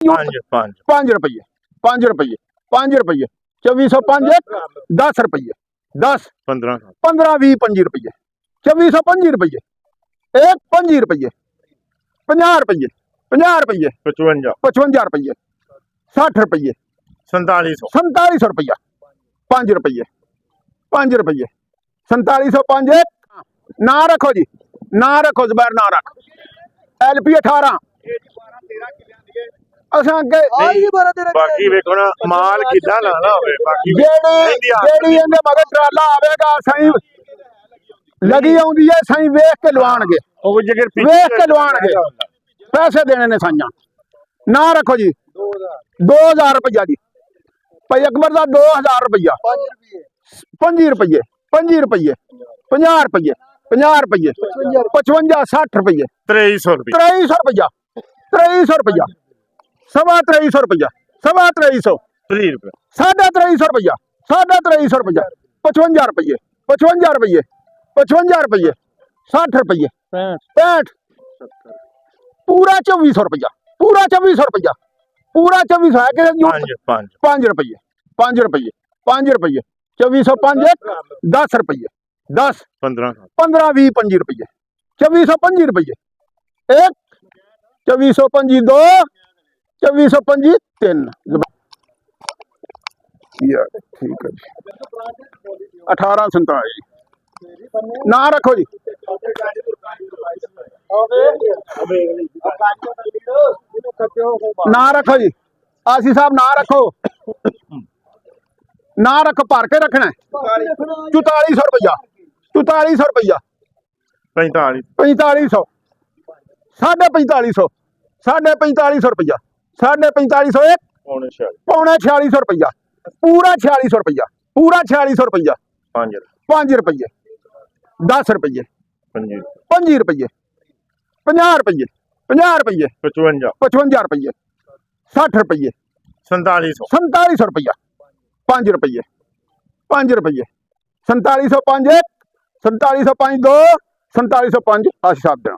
5 रुपये 5 रुपये 5 रुपये 2405 10 रुपये 10 15 15 20 25 रुपये 2425 रुपये एक 25 रुपये 50 रुपये 50 रुपये 55 55 रुपये 60 रुपये 4700 4700 रुपया 5 रुपये 5 रुपये 4705 ना रखो जी ना रखो जुबैर ना रख LP 18 असां अगे बाकी वेखो ना माल किदा ना होवे बाकी जेड़ी इहदे मगर ट्राला आवेगा सही लगी आउंदी है सही वेख के लवाणगे ਉਹ ਜੇਕਰ वेख के लवाणगे पैसे देने ने साइयां ना रखो जी 2000 रुपया जी भाई अकबर दा 2000 रुपया 5 रुपये 5 रुपये 50 रुपये 50 रुपये 55 60 रुपये 2300 रुपये 2300 रुपया 2300 रुपया 2350 रुपया 2350 30 रुपये 2350 रुपया 2350 रुपया 55 रुपये 55 रुपये 55 रुपये 60 रुपये 65 पूरा 2400 रुपया पूरा 2400 रुपया पूरा 2400 है कि 5 रुपये 5 रुपये 5 रुपये 2405 10 रुपये 10 15 15 20 25 रुपये 2425 रुपये एक 2425 दो 2425 3 ठीक है जी 1847 ना रखो जी ना रखो जी आसी साहब ना रखो ना रखो भर के रखना है 4400 रुपया 4400 रुपया 45 4500 4550 4550 रुपया 4550 एक पौने 4600 रुपया पूरा 4600 रुपया पूरा 4600 रुपया 5 रुपये 10 रुपये 5 रुपये 50 रुपये 50 रुपये 55 रुपये 60 रुपये 4700 रुपया 5 रुपये 5 रुपये 4705 1 4705 2 4705 आशी साहब देना